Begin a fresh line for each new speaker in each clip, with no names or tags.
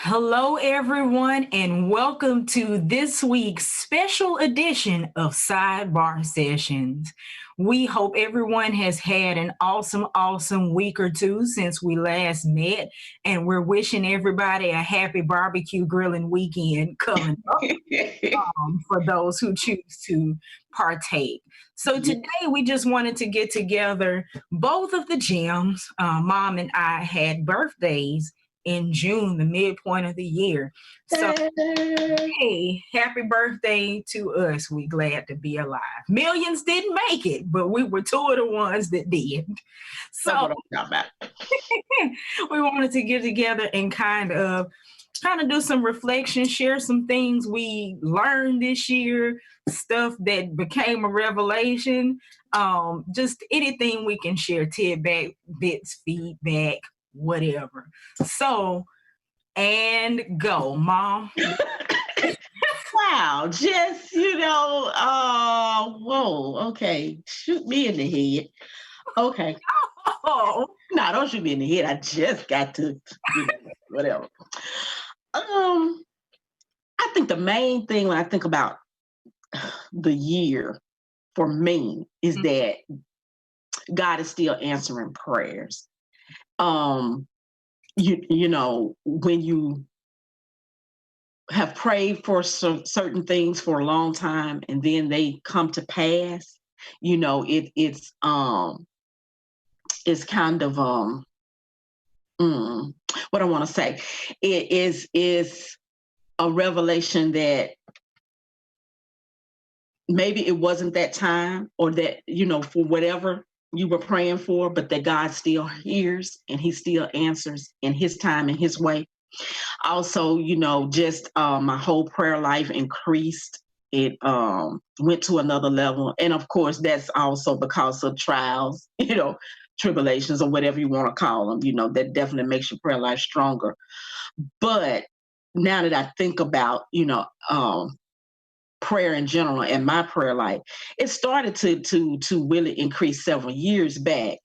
Hello, everyone, and welcome to this week's special edition of Sidebar Sessions. We hope everyone has had an awesome week or two since we last met, and we're wishing everybody a happy barbecue grilling weekend coming up for those who choose to partake. So
Yeah.
today we just wanted to get together. Both of the gems, Mom and I, had birthdays in June, the midpoint of the year. So, hey, happy birthday to us. We glad to be alive. Millions didn't make it, but we were two of the ones that did.
That's
So
what I'm talking about.
we wanted to get together and kind of do some reflection, share some things we learned this year, stuff that became a revelation, just anything we can share, tidbits, feedback, whatever. So, and go, Mom.
Wow, just whoa, okay. Shoot me in the head. Okay.
Oh,
No, don't shoot me in the head. I just got to whatever. Um, I think the main thing when I think about the year for me is that God is still answering prayers. When you have prayed for some certain things for a long time and then they come to pass, it's kind of what I want to say. It is a revelation that maybe it wasn't that time, or that for whatever you were praying for, but that God still hears and he still answers in his time and his way. Also, just my whole prayer life increased. It went to another level. And of course, that's also because of trials, tribulations, or whatever you want to call them, that definitely makes your prayer life stronger. But now that I think about, prayer in general and my prayer life, it started to really increase several years back.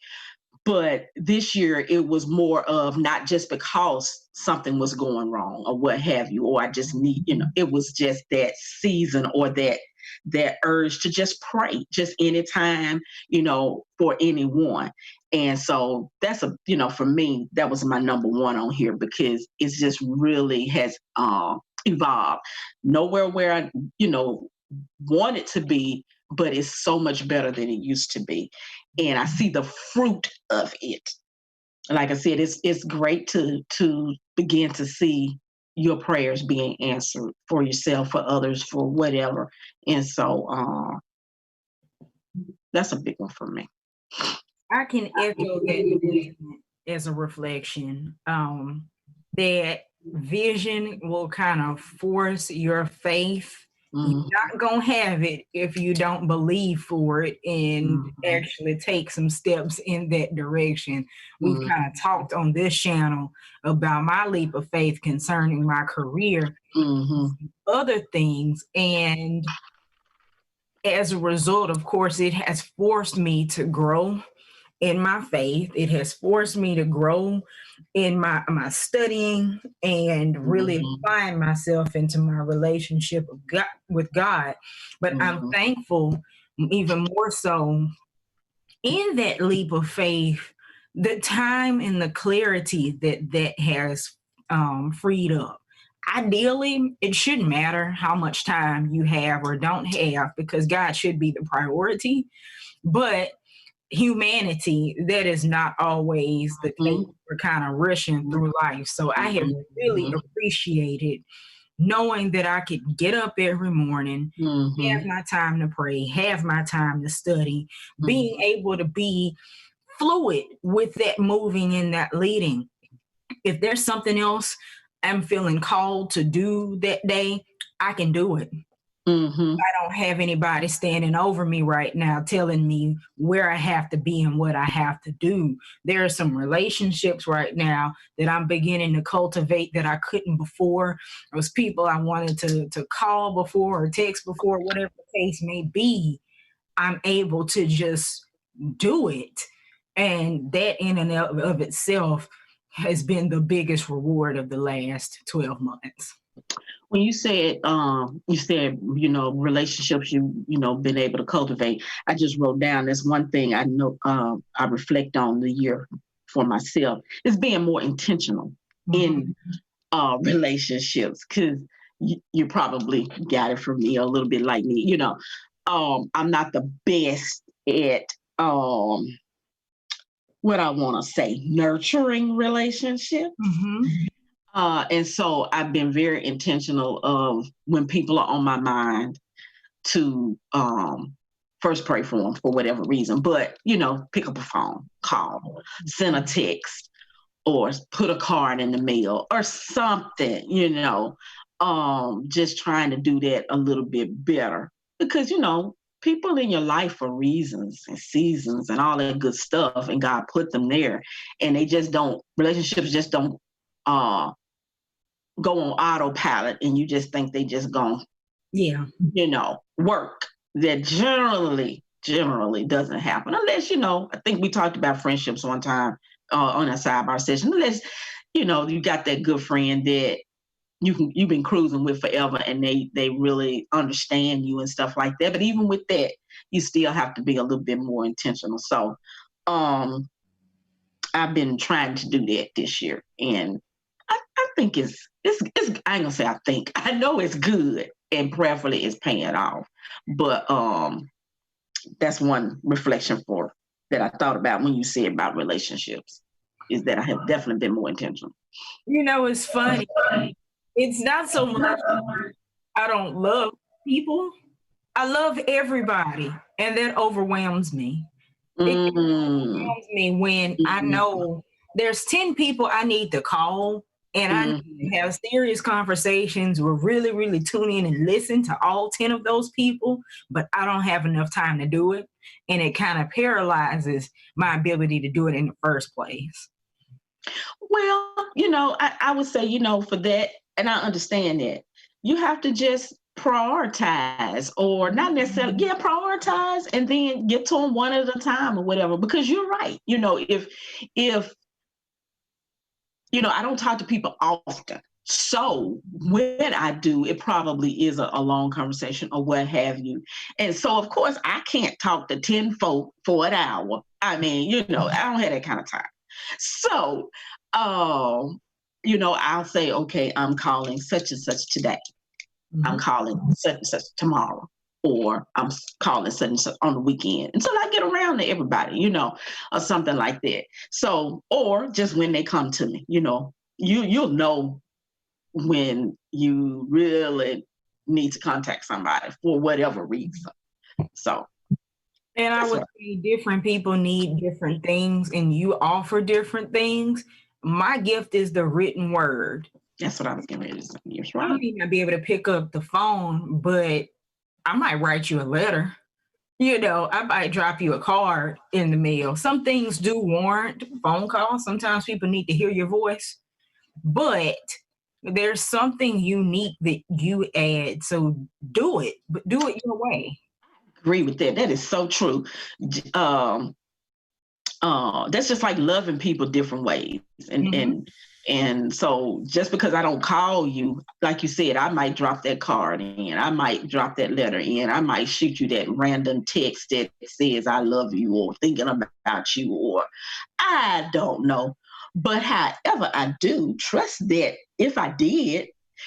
But this year it was more of not just because something was going wrong or what have you, or I just need, it was just that season, or that urge to just pray just anytime, for anyone. And so that's for me, that was my number one on here, because it's just really has evolved. Nowhere where I, want it to be, but it's so much better than it used to be. And I see the fruit of it. Like I said, it's great to begin to see your prayers being answered for yourself, for others, for whatever. And so that's a big one for me.
I can echo that as a reflection. That vision will kind of force your faith. You're not going to have it if you don't believe for it and actually take some steps in that direction. We've kind of talked on this channel about my leap of faith concerning my career, other things. And as a result, of course, it has forced me to grow in my faith. It has forced me to grow in my studying and really find myself into my relationship with God. But I'm thankful, even more so, in that leap of faith, the time and the clarity that has freed up. Ideally, it shouldn't matter how much time you have or don't have, because God should be the priority. But humanity, that is not always the case. We're kind of rushing through life. So I have really appreciated knowing that I could get up every morning, have my time to pray, have my time to study, being able to be fluid with that moving and that leading. If there's something else I'm feeling called to do that day, I can do it. I don't have anybody standing over me right now telling me where I have to be and what I have to do. There are some relationships right now that I'm beginning to cultivate that I couldn't before. Those people I wanted to call before or text before, whatever the case may be, I'm able to just do it. And that in and of itself has been the biggest reward of the last 12 months.
When you said, relationships been able to cultivate, I just wrote down this one thing I know, I reflect on the year for myself is being more intentional in relationships, because you probably got it from me a little bit like me. I'm not the best at what I want to say, nurturing relationships. And so I've been very intentional of when people are on my mind to first pray for them for whatever reason, but pick up a phone, call, send a text, or put a card in the mail or something, just trying to do that a little bit better, because people in your life for reasons and seasons and all that good stuff, and God put them there, and relationships just don't go on autopilot, and you just think they just gonna work. That generally doesn't happen unless I think we talked about friendships one time on a sidebar session, unless you got that good friend that you've been cruising with forever, and they really understand you and stuff like that. But even with that, you still have to be a little bit more intentional. So I've been trying to do that this year, and I think it's I ain't gonna say I think, I know it's good, and prayerfully it's paying off. But that's one reflection that I thought about when you said about relationships, is that I have definitely been more intentional.
It's funny. It's not so much I don't love people. I love everybody, and that overwhelms me. It overwhelms me when I know there's 10 people I need to call, and I need to have serious conversations or really, really tune in and listen to all 10 of those people, but I don't have enough time to do it. And it kind of paralyzes my ability to do it in the first place.
Well, I would say, for that, and I understand that, you have to just prioritize, or not necessarily, prioritize, and then get to them one at a time or whatever, because you're right. If I don't talk to people often. So when I do, it probably is a long conversation or what have you. And so, of course, I can't talk to 10 folk for an hour. I mean, I don't have that kind of time. So, I'll say, okay, I'm calling such and such today. I'm calling such and such tomorrow, or I'm calling such and such on the weekend until I get around to everybody, or something like that. So, or just when they come to me, you'll know when you really need to contact somebody for whatever reason. So,
and I would say different people need different things, and you offer different things. My gift is the written word.
That's what I was getting ready to say. Yes, right.
I may not be able to pick up the phone, but I might write you a letter. I might drop you a card in the mail. Some things do warrant phone calls. Sometimes people need to hear your voice, but there's something unique that you add. So do it, but do it your way.
I agree with that. That is so true. That's just like loving people different ways. And so just because I don't call you, like you said, I might drop that card in, I might drop that letter in, I might shoot you that random text that says I love you, or thinking about you, or I don't know. But however I do, trust that if I did,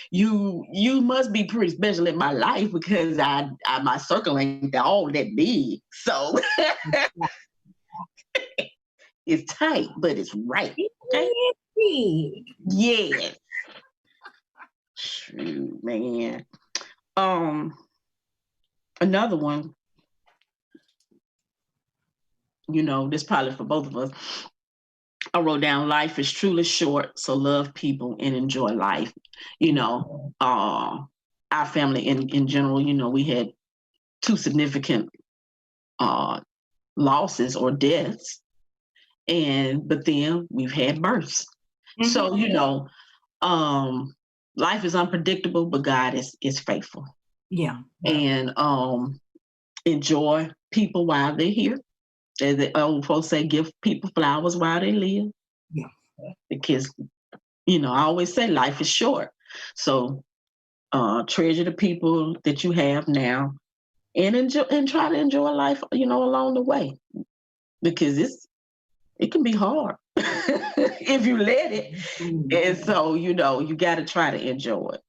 you must be pretty special in my life, because my circle ain't all that big. So it's tight, but it's right. Okay? Yes. Shoot, man. Another one, this probably for both of us. I wrote down, life is truly short, so love people and enjoy life. Our family in general, we had 2 significant losses or deaths, but then we've had births. So, life is unpredictable, but God is faithful.
Yeah.
And enjoy people while they're here. As the old folks say, give people flowers while they live.
Yeah.
because, I always say life is short. So treasure the people that you have now and enjoy and try to enjoy life, along the way, because it can be hard if you let it. And so, you got to try to enjoy it.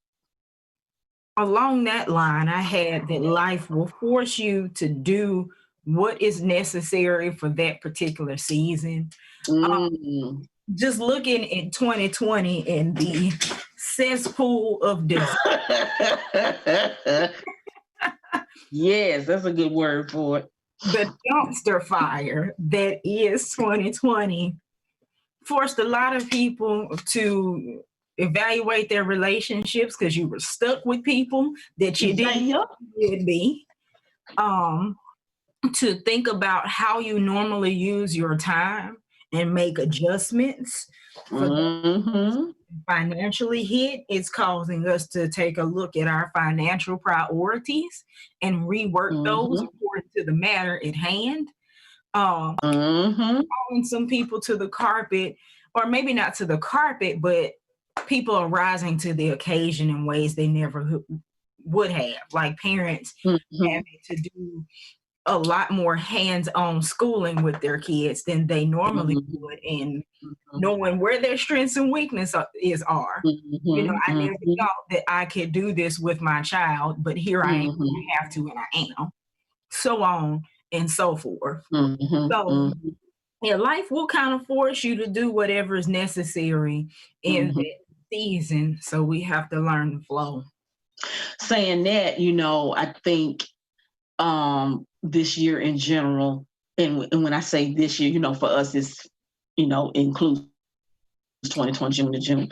Along that line, I had that life will force you to do what is necessary for that particular season.
Mm.
Just looking at 2020 and the cesspool of disaster.
Yes, that's a good word for it.
The dumpster fire that is 2020 forced a lot of people to evaluate their relationships because you were stuck with people that you didn't
Yep.
would be. To think about how you normally use your time and make adjustments for
Mm-hmm.
financially hit. It's causing us to take a look at our financial priorities and rework those
Mm-hmm.
according to the matter at hand. Um,
Mm-hmm.
Calling some people to the carpet, or maybe not to the carpet, but people are rising to the occasion in ways they never would have, like parents
Mm-hmm.
having to do a lot more hands-on schooling with their kids than they normally would, and knowing where their strengths and weaknesses are. I never
Mm-hmm.
thought that I could do this with my child, but here I am,
Mm-hmm.
I have to, and I am. So on and so forth.
Mm-hmm.
So,
Mm-hmm.
yeah, life will kind of force you to do whatever is necessary in
Mm-hmm.
that season. So we have to learn to flow.
Saying that, I think this year in general, and when I say this year, for us, it's includes 2020 June to June.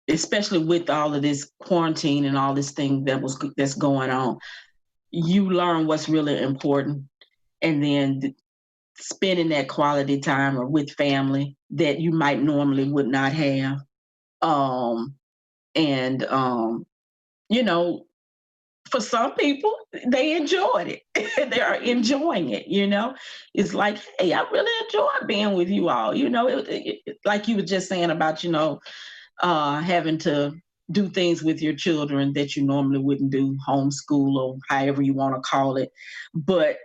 Especially with all of this quarantine and all this thing that's going on, you learn what's really important, and then spending that quality time or with family that you might normally would not have. And for some people, they enjoyed it. They are enjoying it. It's like, hey, I really enjoy being with you all. Like you were just saying about having to do things with your children that you normally wouldn't do, homeschool or however you want to call it. But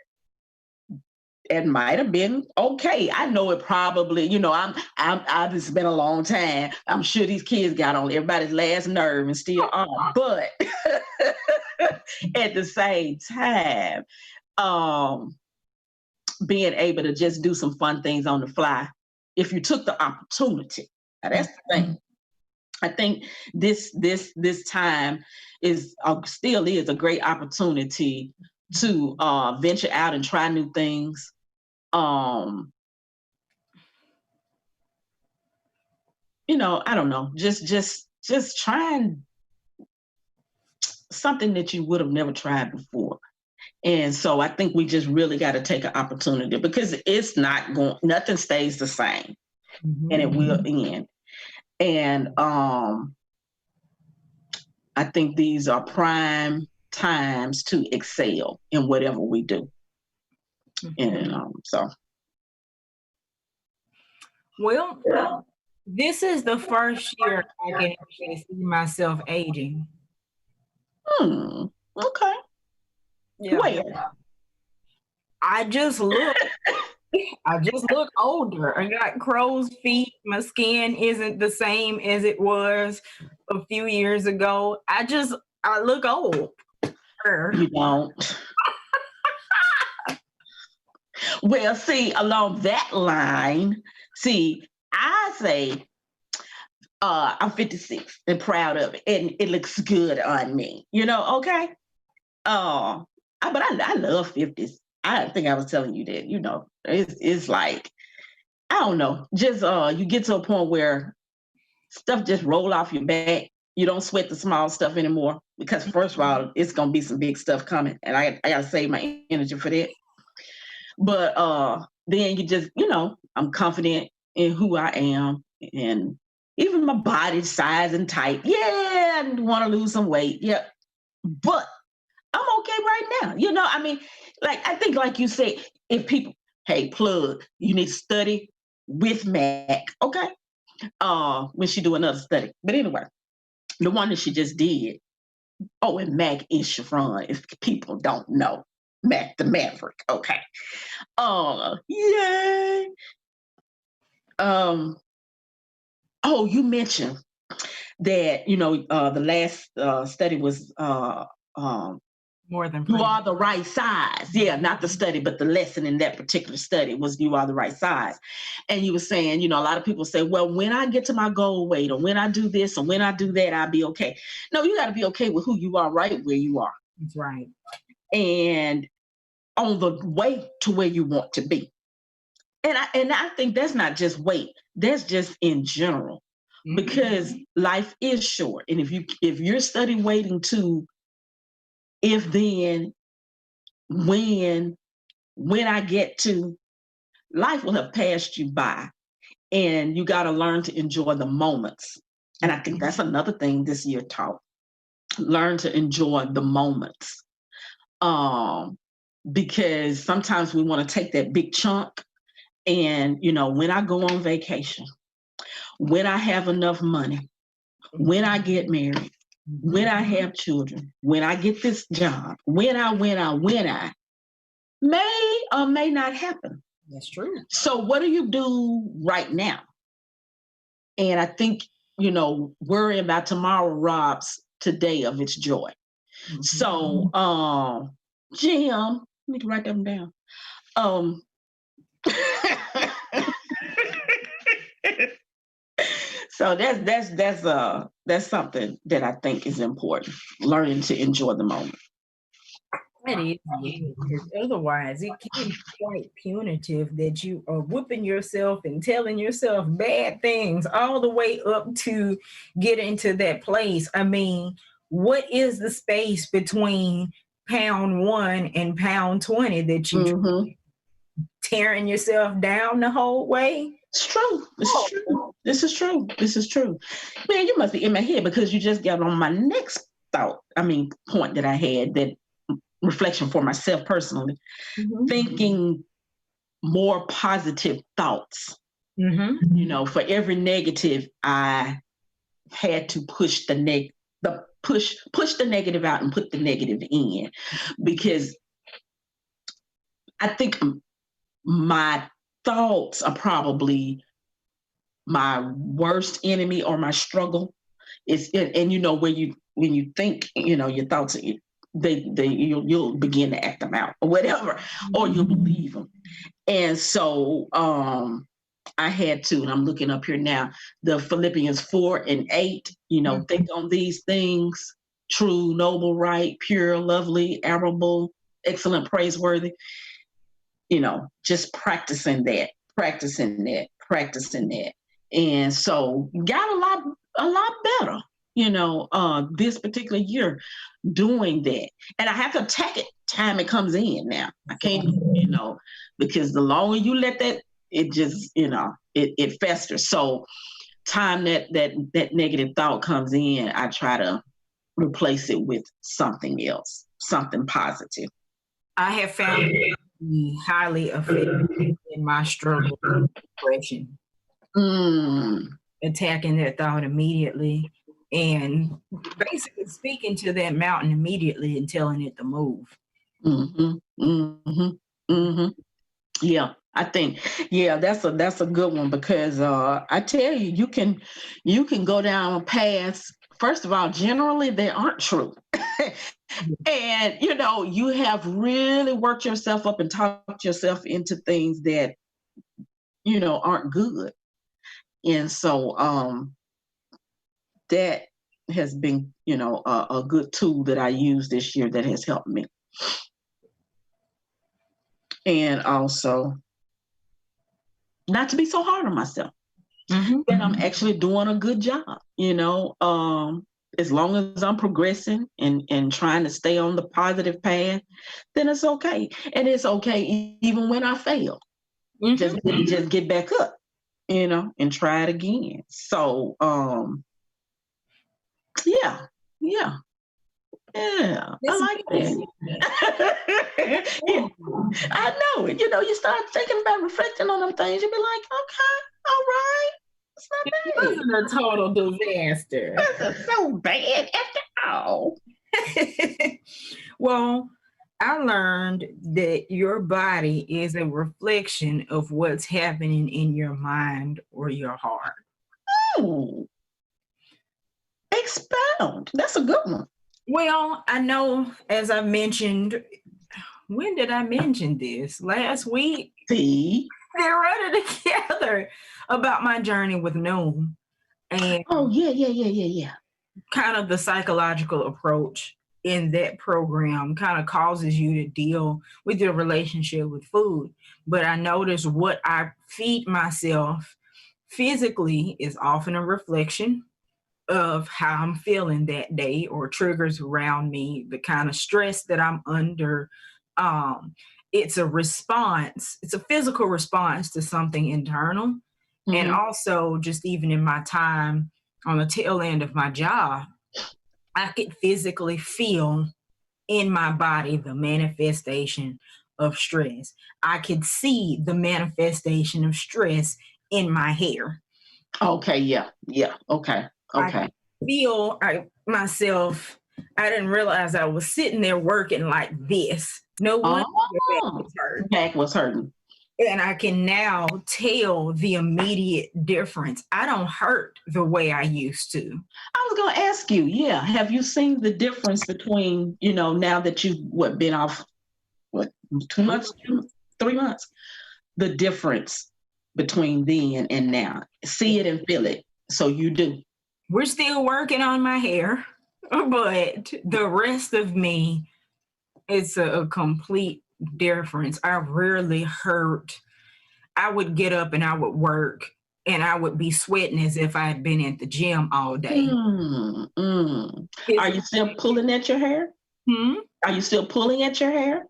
it might have been okay. I know it probably, it's been a long time. I'm sure these kids got on everybody's last nerve and still are. But at the same time, being able to just do some fun things on the fly, if you took the opportunity. Now that's the thing. I think this time is still is a great opportunity to venture out and try new things. I don't know, just trying something that you would have never tried before. And so I think we just really got to take an opportunity, because it's not going, nothing stays the same, and it will end. And I think these are prime times to excel in whatever we do. And so.
Well, this is the first year I can actually see myself aging.
Okay.
Yeah.
Where?
I just look older. I got crow's feet. My skin isn't the same as it was a few years ago. I look old.
You don't. Well, see, along that line, I say I'm 56 and proud of it, and it looks good on me. Okay. But I love 50s. I think I was telling you that. It's like, I don't know, just you get to a point where stuff just roll off your back. You don't sweat the small stuff anymore, because first of all, it's gonna be some big stuff coming, and I gotta save my energy for that. But then you just, I'm confident in who I am, and even my body size and type. Yeah, I want to lose some weight. Yeah, but I'm okay right now. I mean, like, I think, like you say, if people, hey, plug, you need to study, with Mac, okay? When she do another study. But anyway, the one that she just did. Oh, and Mac is Sharon, if people don't know. Mac the Maverick, okay. Yay. Oh, you mentioned that, the last study was
More than
you
plenty.
are the right size. Yeah, not the study, but the lesson in that particular study was you are the right size. And you were saying, a lot of people say, well, when I get to my goal weight, or when I do this, or when I do that, I'll be okay. No, you got to be okay with who you are right where you are.
That's right.
And on the way to where you want to be. And I think that's not just weight, that's just in general. Because life is short. And if you're study waiting to if then when I get to, life will have passed you by, and you got to learn to enjoy the moments. And I think that's another thing this year taught. Learn to enjoy the moments. Because sometimes we want to take that big chunk, and when I go on vacation, when I have enough money, when I get married, when I have children, when I get this job, when I may or may not happen.
That's true.
So what do you do right now? And I think, worrying about tomorrow robs today of its joy. So, Jim, let me write them down. So that's something that I think is important. Learning to enjoy the moment.
That is, because otherwise it can be quite punitive that you are whooping yourself and telling yourself bad things all the way up to get into that place. I mean, what is the space between pound 1 and pound 20 that you tearing yourself down the whole way?
It's true. This is true. Man, you must be in my head, because you just got on my next point that I had, that reflection for myself personally. Thinking more positive thoughts. For every negative, I had to push the negative out and put the negative in, because I think my thoughts are probably my worst enemy, or my struggle. And when you think, your thoughts, you'll begin to act them out or whatever, or you'll believe them. And so I had to, and I'm looking up here now, the Philippians 4:8, think on these things: true, noble, right, pure, lovely, admirable, excellent, praiseworthy. Just practicing that. And so got a lot better, this particular year doing that. And I have to attack it time it comes in now. I can't, because the longer you let that, it just, it festers. So time that negative thought comes in, I try to replace it with something else, something positive.
I have found it to be highly effective in my struggle with depression. Attacking that thought immediately, and basically speaking to that mountain immediately and telling it to move.
Yeah, I think, that's a good one, because I tell you, you can go down paths. First of all, generally they aren't true. And you have really worked yourself up and talked yourself into things that aren't good. And so that has been a good tool that I use this year that has helped me. And also not to be so hard on myself. That I'm actually doing a good job, as long as I'm progressing and trying to stay on the positive path, then it's okay. And it's okay even when I fail. Just get back up, and try it again. So yeah. Yeah, I
That's
like
good.
that. Yeah, I know it. You start thinking about reflecting on them things, you be like, okay, all right, it's
It
not bad.
wasn't a total disaster.
It wasn't so bad after all.
Well, I learned that your body is a reflection of what's happening in your mind or your heart.
Ooh, expound. That's a good one.
Well, I know, as I mentioned, when did I mention this? Last week?
See?
They're running together about my journey with Noom and
Oh, yeah.
kind of the psychological approach in that program kind of causes you to deal with your relationship with food. But I notice what I feed myself physically is often a reflection of how I'm feeling that day or triggers around me, the kind of stress that I'm under. Um, it's a response, it's a physical response to something internal. And
Mm-hmm.
also, just even in my time on the tail end of my job, I could physically feel in my body the manifestation of stress. I could see the manifestation of stress in my hair.
Okay, yeah. Okay.
I feel myself. I didn't realize I was sitting there working like this. No wonder the back
Oh,
was hurt.
back was hurting.
And I can now tell the immediate difference. I don't hurt the way I used to.
I was going to ask you, yeah, have you seen the difference between, now that you've been off, 2 months, 3 months, the difference between then and now? See it and feel it. So you do.
We're still working on my hair, but the rest of me, it's a complete difference. I rarely hurt. I would get up and I would work and I would be sweating as if I had been at the gym all day.
Are you still pulling at your hair?
Hmm?
Are you still pulling at your hair?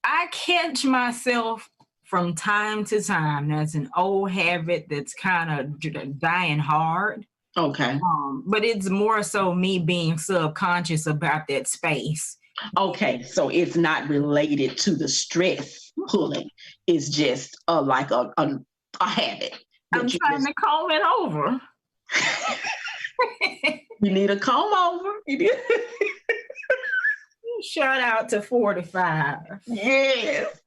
I catch myself from time to time. That's an old habit that's kind of dying hard.
Okay.
But it's more so me being subconscious about that space.
Okay, so it's not related to the stress pulling. It's just like a habit.
I'm trying to comb it over.
You need a comb over.
Shout out to 45.
Yes.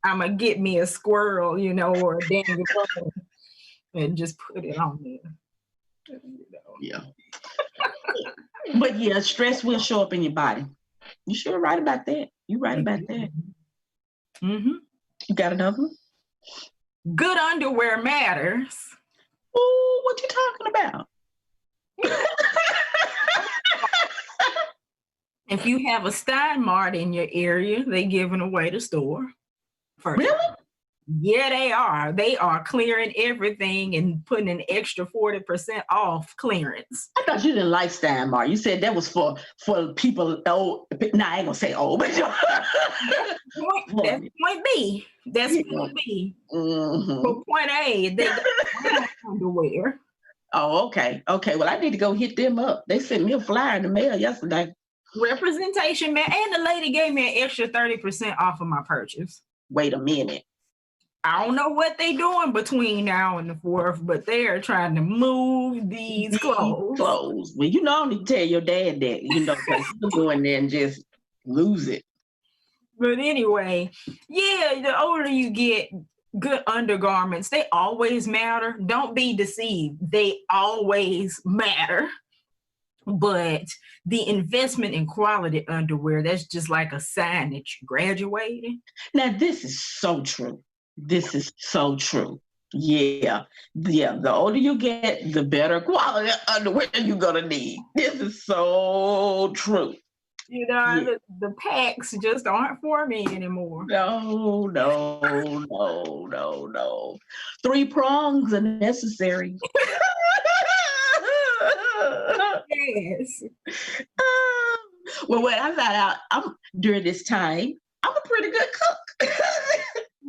I'm going to get me a squirrel, or a dangle and just put it on there.
Yeah. But yeah, stress will show up in your body. You sure right about that. You're right about that.
Mm-hmm.
You got another one?
Good underwear matters.
Ooh, what you talking about?
If you have a Stein Mart in your area, they giving away the store.
Really?
Yeah, they are. They are clearing everything and putting an extra 40% off clearance.
I thought you didn't like Stein Mart. You said that was for people old. Nah, I ain't gonna say old, but
that's point B. That's point B.
Mm-hmm.
For point A, they got underwear.
Oh, okay. Well, I need to go hit them up. They sent me a flyer in the mail yesterday.
Representation, man. And the lady gave me an extra 30% off of my purchase.
Wait a minute.
I don't know what they doing between now and the 4th, but they are trying to move these clothes.
Well, I need to tell your dad that, you go in there and just lose it.
But anyway, yeah, the older you get, good undergarments, they always matter. Don't be deceived. They always matter. But the investment in quality underwear, that's just like a sign that you graduated.
Now, this is so true. Yeah. The older you get, the better quality underwear you're going to need. This is so true.
The packs just aren't for me anymore.
No. 3 prongs are necessary.
Yes.
Well, when I found out during this time, I'm a pretty good cook.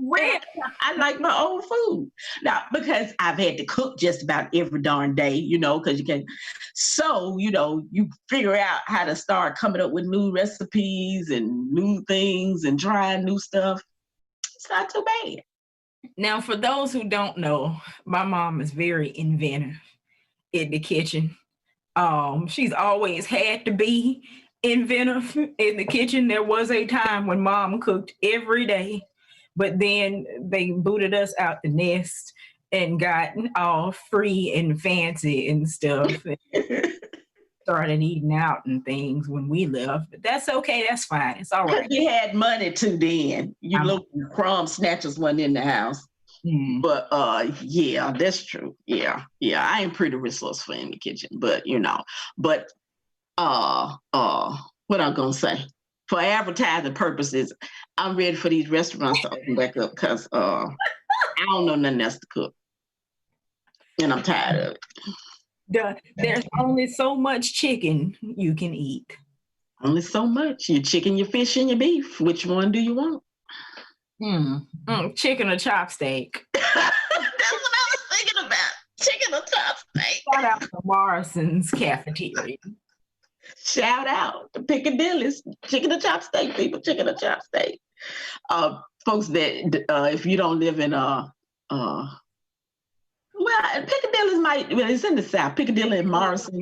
Real.
I like my own food. Now, because I've had to cook just about every darn day, because you can. So, you figure out how to start coming up with new recipes and new things and trying new stuff. It's not too bad.
Now, for those who don't know, my mom is very inventive in the kitchen. She's always had to be inventive in the kitchen. There was a time when mom cooked every day, but then they booted us out the nest and got all free and fancy and stuff. And started eating out and things when we left. But that's okay. That's fine. It's all
Because
right.
you had money too then. You look, crumb snatchers wasn't in the house. But yeah, that's true. Yeah. I ain't pretty resourceful in the kitchen, but but what I'm gonna say, for advertising purposes, I'm ready for these restaurants to open back up because I don't know nothing else to cook, and I'm tired of it.
There's only so much chicken you can eat.
Only so much. Your chicken, your fish, and your beef. Which one do you want?
Chicken or chop steak.
That's what I was thinking about. Chicken or chop steak.
Shout out to Morrison's Cafeteria.
Shout out to Piccadilly's chicken and chop steak, people. Chicken and chop steak. Folks that if you don't live in Piccadilly's it's in the South. Piccadilly and Morrison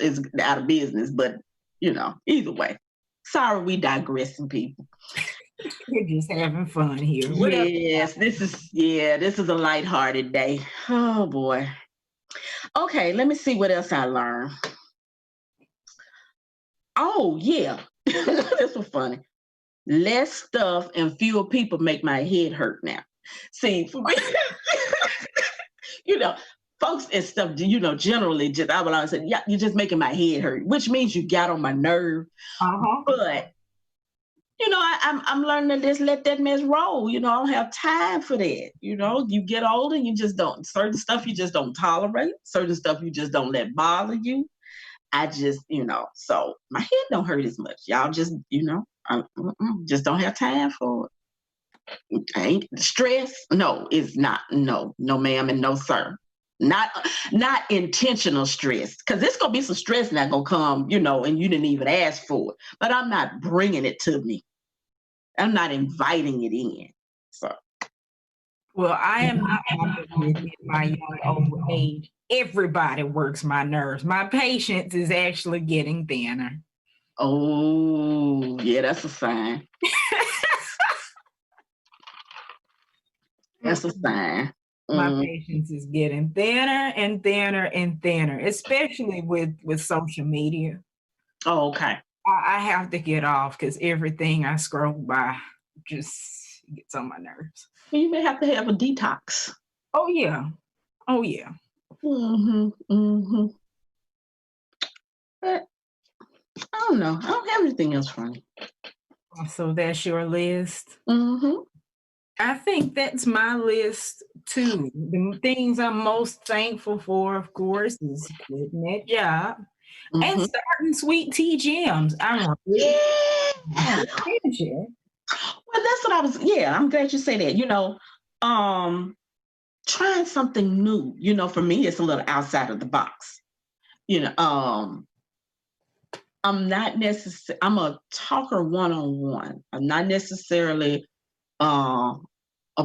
is out of business, but either way. Sorry, we digressing, people.
We're just having fun here.
Yes, this is a lighthearted day. Oh boy. Okay, let me see what else I learned. Oh yeah, this was funny. Less stuff and fewer people make my head hurt now. See, for me, folks and stuff. Generally, just I would always say, yeah, you're just making my head hurt, which means you got on my nerve. But I'm learning to just let that mess roll. I don't have time for that. You get older, you just don't. Certain stuff you just don't tolerate. Certain stuff you just don't let bother you. I just, so my head don't hurt as much. Y'all just, I just don't have time for it. Ain't stress? No, it's not. No, ma'am, and no, sir. Not intentional stress, because there's gonna be some stress not gonna come, and you didn't even ask for it. But I'm not bringing it to me. I'm not inviting it in. So,
well, I am not in my young old age. Everybody works my nerves. My patience is actually getting thinner.
Oh, yeah, that's a sign. That's a sign.
My patience is getting thinner and thinner and thinner, especially with social media.
Oh, okay.
I have to get off because everything I scroll by just gets on my nerves.
Well, you may have to have a detox.
Oh yeah.
But I don't know. I don't have anything else funny.
So that's your list?
Mm-hmm.
I think that's my list too. The things I'm most thankful for, of course, is quitting that job and starting Sweet Tea Gems. I'm really
Well, that's what I was. Yeah, I'm glad you say that. Trying something new. For me, it's a little outside of the box. I'm not necessarily. I'm a talker one-on-one. I'm not necessarily a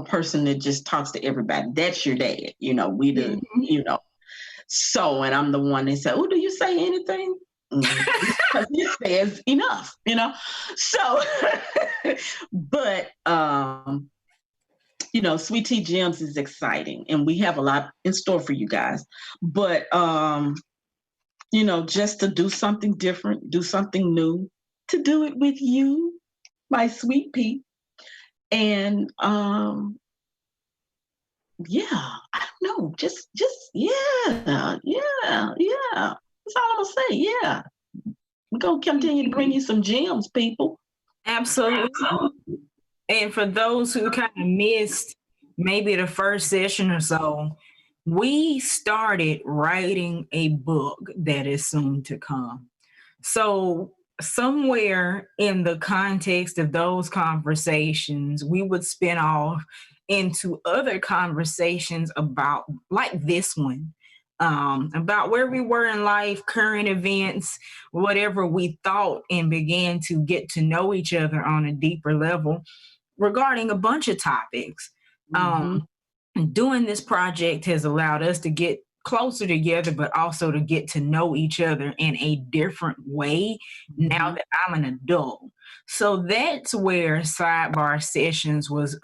person that just talks to everybody. That's your dad. We do. So, and I'm the one that said, "Oh, do you say anything?" Because he says enough. So, but Sweet Tea Gems is exciting, and we have a lot in store for you guys. But just to do something different, do something new, to do it with you, my sweet pea. And yeah, I don't know, just yeah. That's all I'm gonna say. Yeah, we're gonna continue to bring you some gems, people.
Absolutely. And for those who kind of missed maybe the first session or so, we started writing a book that is soon to come. So somewhere in the context of those conversations, we would spin off into other conversations about, like this one, about where we were in life, current events, whatever we thought, and began to get to know each other on a deeper level regarding a bunch of topics.
Mm-hmm.
Doing this project has allowed us to get closer together, but also to get to know each other in a different way now that I'm an adult. So that's where Sidebar Sessions was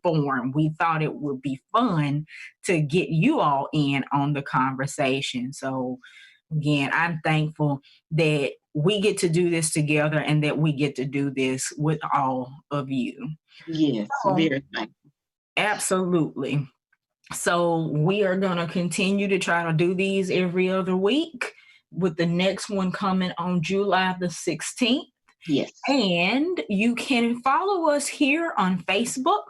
born. We thought it would be fun to get you all in on the conversation. So again, I'm thankful that we get to do this together and that we get to do this with all of you.
Yes,
So,
very thankful.
absolutely. So we are going to continue to try to do these every other week, with the next one coming on July the 16th.
Yes.
And you can follow us here on Facebook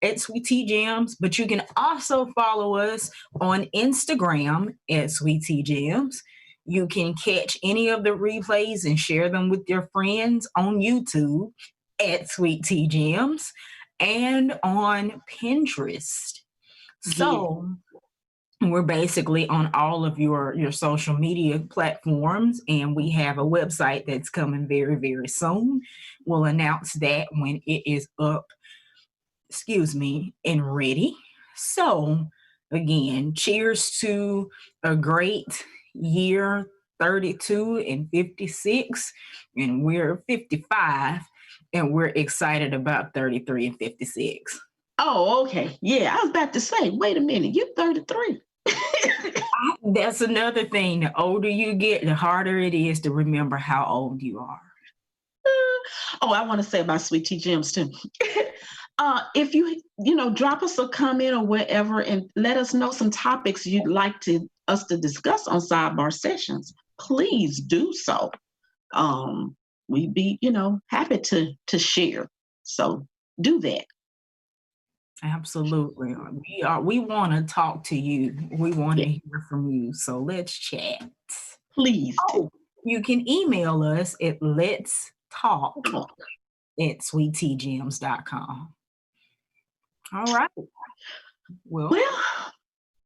at Sweet Tea Jams, but you can also follow us on Instagram at Sweet Tea Jams. You can catch any of the replays and share them with your friends on YouTube at Sweet Tea Jams and on Pinterest. So we're basically on all of your social media platforms, and we have a website that's coming very, very soon. We'll announce that when it is up, and ready. So again, cheers to a great year 32 and 56, and we're 55, and we're excited about 33 and 56.
Oh, okay. Yeah, I was about to say, wait a minute, you're 33.
That's another thing. The older you get, the harder it is to remember how old you are.
Oh, I want to say about Sweet Tea Gems too. If you drop us a comment or whatever, and let us know some topics you'd like us to discuss on Sidebar Sessions, please do so. We'd be happy to share. So do that.
Absolutely. We want to talk to you. We want to hear from you. So let's chat.
Please.
Oh, you can email us at letstalk@sweetteagems.com. All right. Well,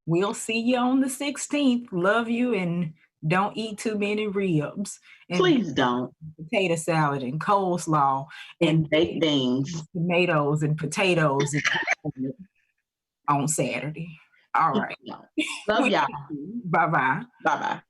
we'll see you on the 16th. Love you, and don't eat too many ribs. And
please don't.
Potato salad and coleslaw
and baked beans,
tomatoes and potatoes on Saturday. All right.
Love y'all.
Bye-bye.
Bye-bye.